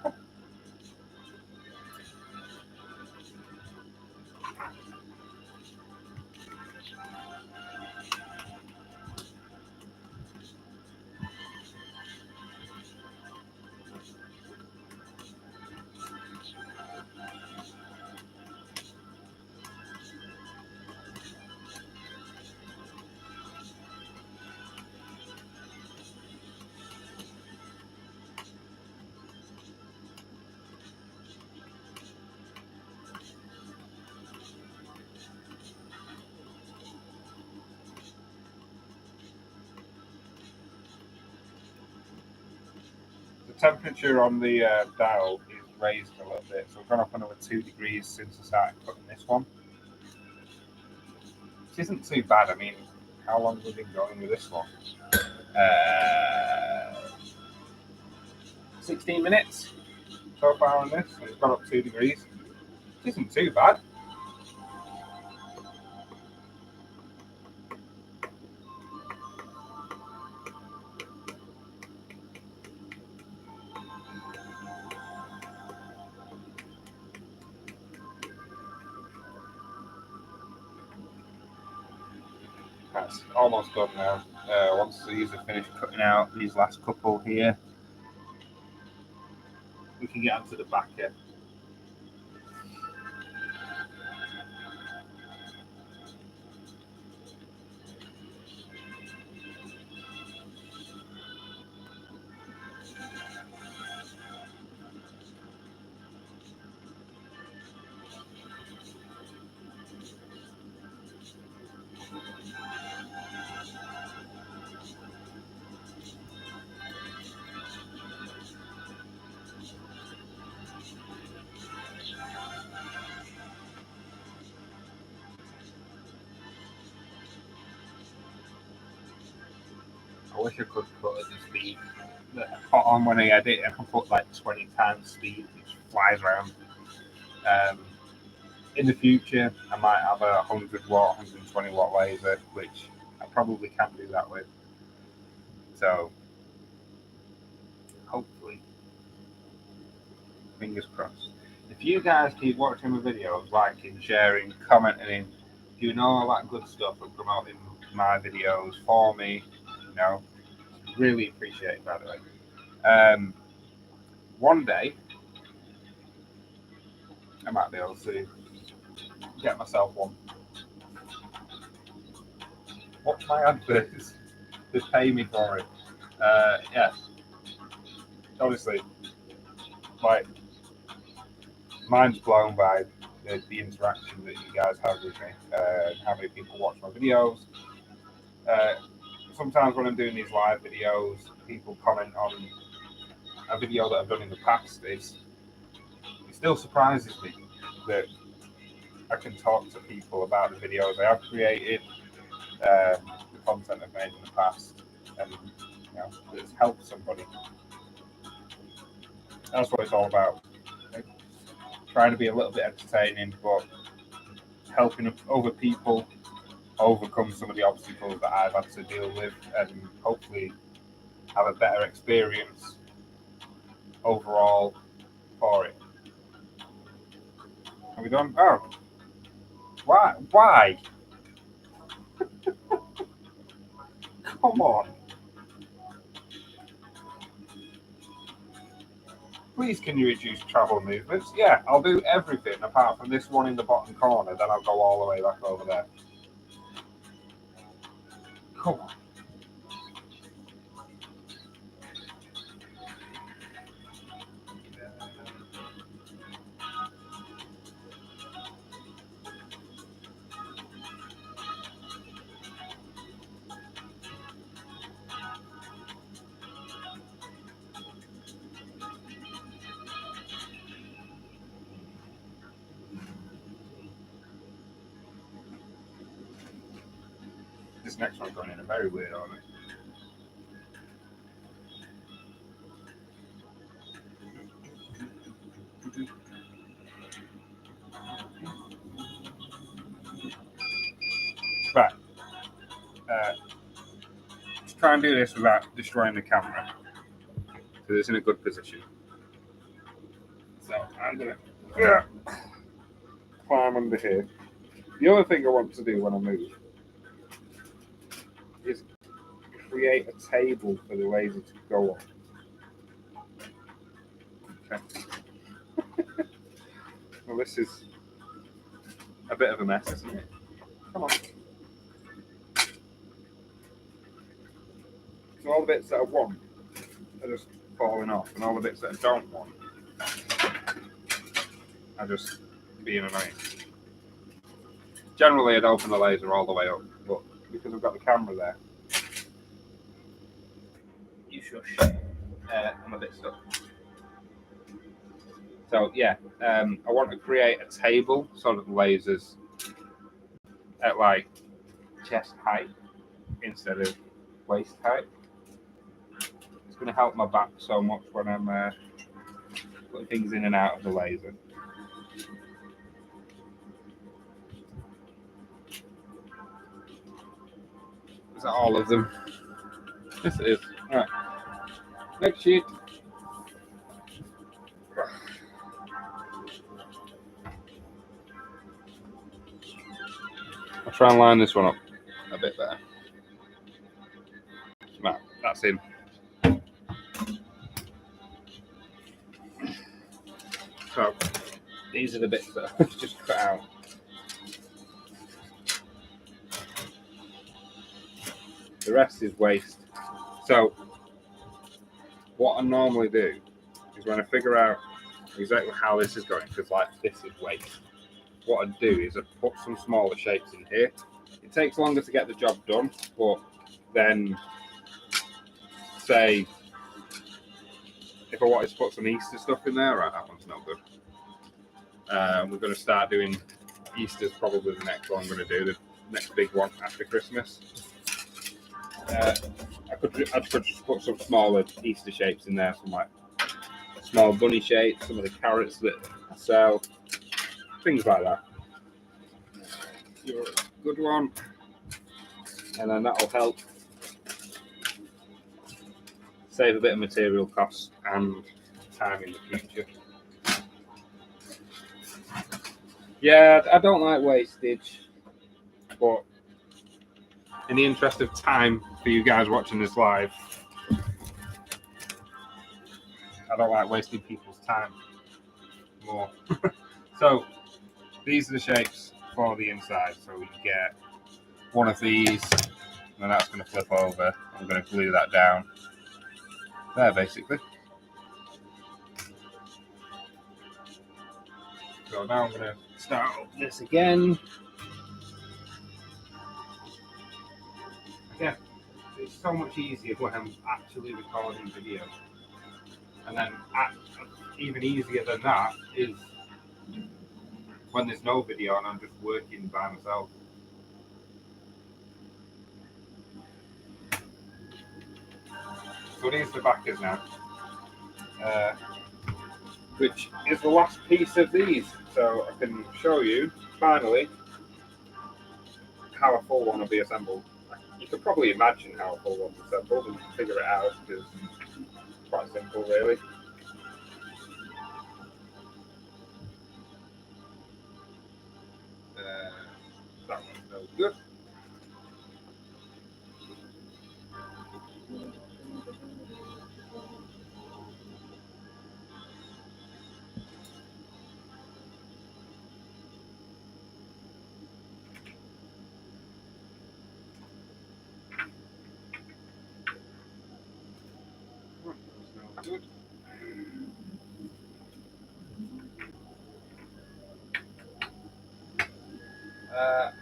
Temperature on the dial is raised a little bit, so we've gone up another 2 degrees since I started cutting this one. Which isn't too bad. I mean, how long have we been going with this one? 16 minutes so far on this, and it's gone up 2 degrees. Which isn't too bad. That's almost done now. Once these are finished cutting out, these last couple here, we can get onto the back here. I wish I could put at the speed that I put on when I edit. I can put like 20 times speed, which flies around. In the future, I might have a 100 watt, 120 watt laser, which I probably can't do that with. So, hopefully, fingers crossed. If you guys keep watching my videos, liking, sharing, commenting, doing all that good stuff and promoting my videos for me, really appreciate it, by the way. One day, I might be able to get myself one. Watch my adverts. Just pay me for it. Yeah. Honestly, like, mind's blown by the interaction that you guys have with me. How many people watch my videos. Sometimes when I'm doing these live videos, people comment on a video that I've done in the past. It still surprises me that I can talk to people about the videos I have created, the content I've made in the past, and it's helped somebody. That's what it's all about. Trying to be a little bit entertaining, but helping other people overcome some of the obstacles that I've had to deal with, and hopefully have a better experience overall for it. Are we done? Oh, why? Why? Come on. Please can you reduce travel movements? Yeah, I'll do everything apart from this one in the bottom corner, then I'll go all the way back over there. Come on. This next one's going in a very weird order. Right. Let's try and do this without destroying the camera, because it's in a good position. So I'm going to climb under here. The other thing I want to do when I move is create a table for the laser to go on. Okay. Well, this is a bit of a mess, isn't it? Come on. So all the bits that I want are just falling off, and all the bits that I don't want are just being annoying. Generally, I'd open the laser all the way up, but because I've got the camera there, you shush. I'm a bit stuck. So yeah, I want to create a table so that the lasers at like chest height instead of waist height. It's going to help my back so much when I'm putting things in and out of the laser. Is that all of them? Yes, it is. All right. Next sheet. I'll try and line this one up a bit better. Right, that's in. So these are the bits that I've just cut out. The rest is waste. So what I normally do is when I figure out exactly how this is going, because like this is waste, what I do is I put some smaller shapes in here. It takes longer to get the job done, but then say if I wanted to put some Easter stuff in there, right, that one's no good. We're going to start doing Easter's probably the next one I'm going to do, the next big one after Christmas. I could just put some smaller Easter shapes in there, some like small bunny shapes, some of the carrots that I sell, things like that. You're a good one, and then that'll help save a bit of material costs and time in the future. Yeah, I don't like wastage, but in the interest of time for you guys watching this live, I don't like wasting people's time more. So these are the shapes for the inside. So we get one of these, and that's going to flip over. I'm going to glue that down there, basically. So now I'm going to start up this again. Yeah, it's so much easier when I'm actually recording video. And then even easier than that is when there's no video and I'm just working by myself. So these are the backers now, which is the last piece of these. So I can show you, finally, how a full one will be assembled. You could probably imagine how a full one's assembled and figure it out, because it's quite simple, really. That one's no good. good.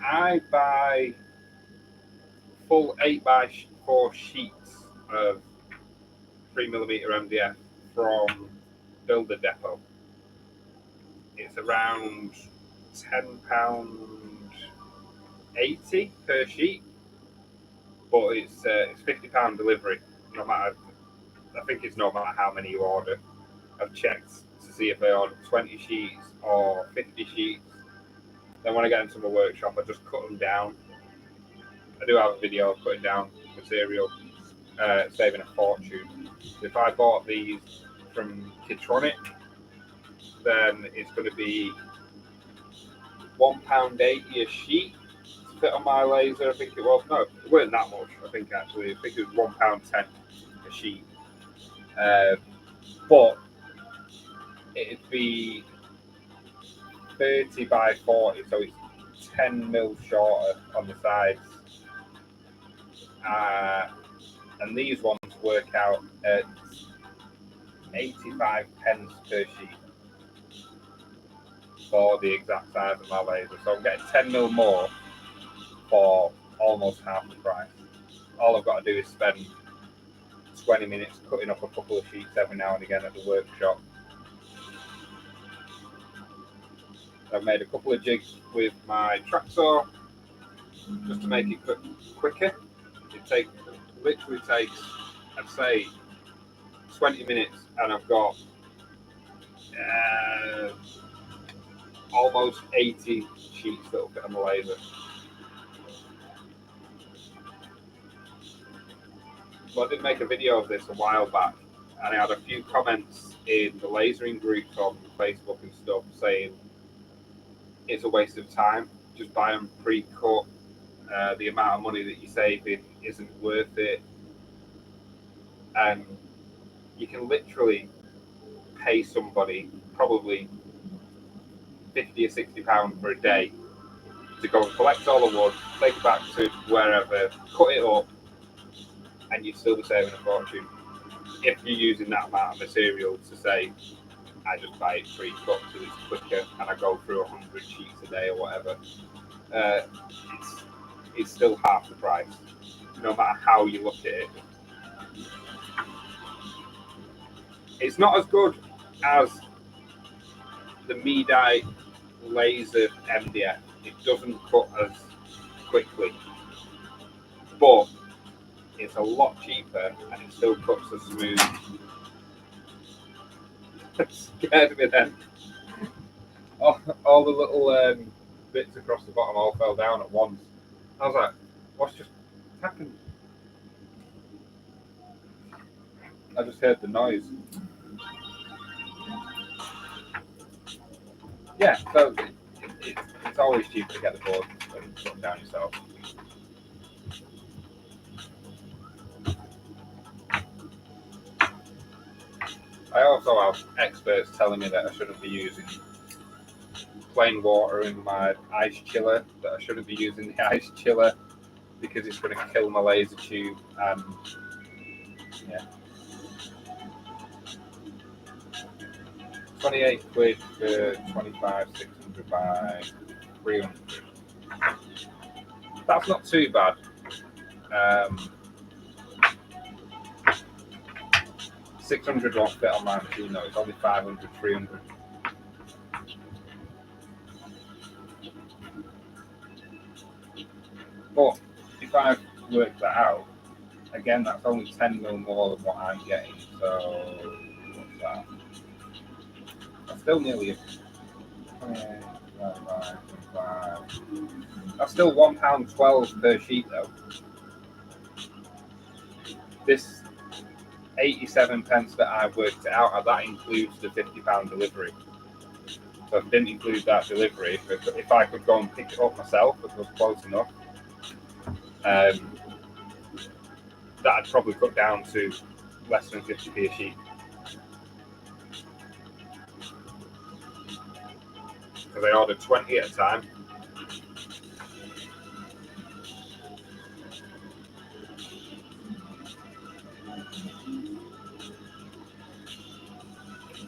I buy full 8x4 sheets of 3mm MDF from Builder Depot. It's around £10.80 per sheet, but it's £50 delivery. No matter, I think it's no matter how many you order. I've checked to see if I order 20 sheets or 50 sheets. Then when I get into my workshop, I just cut them down. I do have a video of cutting down material, saving a fortune. If I bought these from Kidtronic, then it's going to be £1.80 a sheet to fit on my laser. I think it was. No, it weren't that much. I think actually, I think it was £1.10 a sheet. But it'd be 30 by 40, so it's 10 mil shorter on the sides. And these ones work out at 85 pence per sheet for the exact size of my laser. So I'm getting 10 mil more for almost half the price. All I've got to do is spend 20 minutes cutting up a couple of sheets every now and again at the workshop. I've made a couple of jigs with my track saw just to make it quicker. It literally takes, I'd say, 20 minutes, and I've got almost 80 sheets that will fit on the laser. So I did make a video of this a while back, and I had a few comments in the lasering groups on Facebook and stuff saying it's a waste of time, just buy them pre-cut. The amount of money that you're saving isn't worth it, and you can literally pay somebody probably £50 or £60 for a day to go and collect all the wood, take it back to wherever, cut it up, and you'd still be saving a fortune if you're using that amount of material to say, I just buy it pre-cut so it's quicker and I go through 100 sheets a day or whatever. It's still half the price, no matter how you look at it. It's not as good as the Medite laser MDF. It doesn't cut as quickly, but it's a lot cheaper and it still cuts as smooth. It scared me then. All the little bits across the bottom all fell down at once. I was like, what's just happened? I just heard the noise. Yeah, so it's always cheap to get the board and put them down yourself. I also have experts telling me that I shouldn't be using plain water in my ice chiller, that I shouldn't be using the ice chiller because it's going to kill my laser tube. And yeah, 28 quid for 25 600 by 300. That's not too bad. 600 won't fit on my machine though, it's only 500, 300. But if I've worked that out, again, that's only 10 mil more than what I'm getting. So, what's that? That's still nearly that's still £1.12 per sheet though. This 87 pence that I've worked it out, that includes the £50 delivery. So if I didn't include that delivery, if I could go and pick it up myself, if it was close enough, that'd probably cut down to less than 50p a sheet. Because I ordered 20 at a time.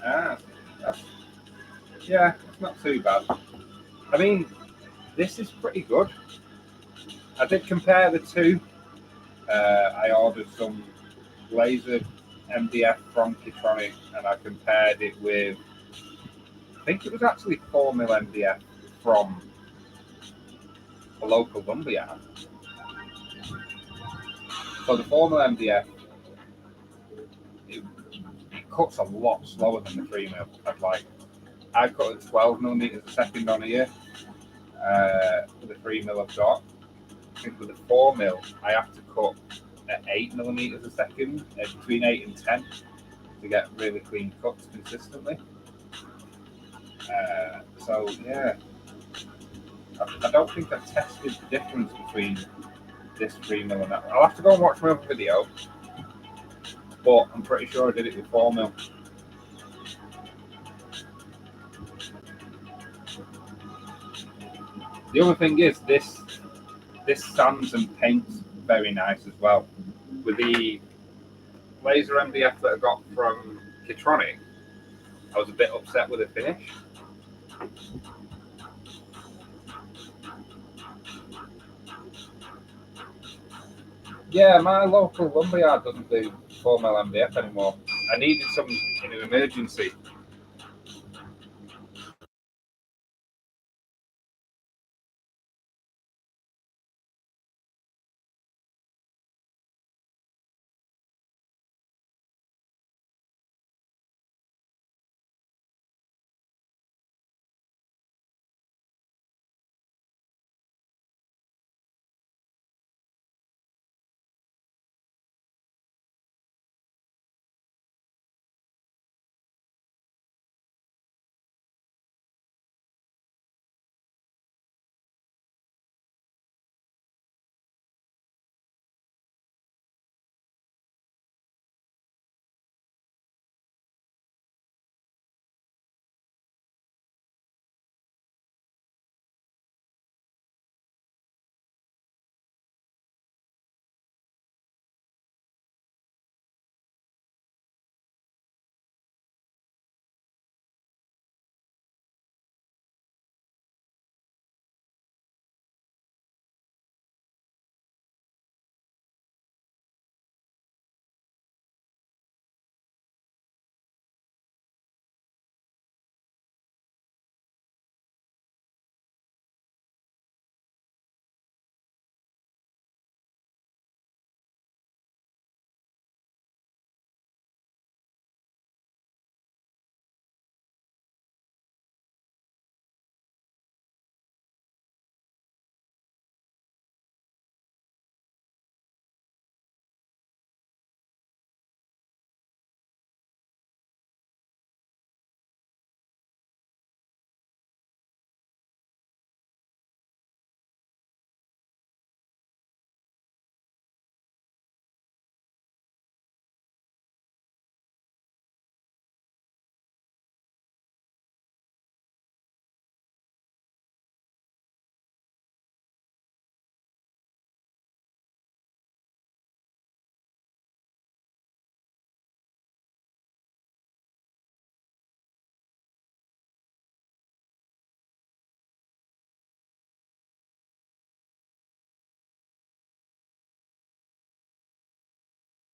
That's, yeah, it's not too bad. I mean, this is pretty good. I did compare the two. I ordered some laser MDF from Kitronic, and I compared it with, I think it was actually 4mm MDF from a local lumberyard. So the 4mm MDF, it cuts a lot slower than the 3mm. I cut at 12mm a second on here with the 3mm I've got. I think with the 4mm, I have to cut at 8mm a second, between 8 and 10, to get really clean cuts consistently. So yeah, I don't think I've tested the difference between this 3mm and that. I'll have to go and watch my other video, but I'm pretty sure I did it with 4mm. The other thing is this sands and paints very nice as well. With the laser MDF that I got from Kitronic, I was a bit upset with the finish. Yeah, my local lumberyard doesn't do 4mm MDF anymore. I needed some in an emergency,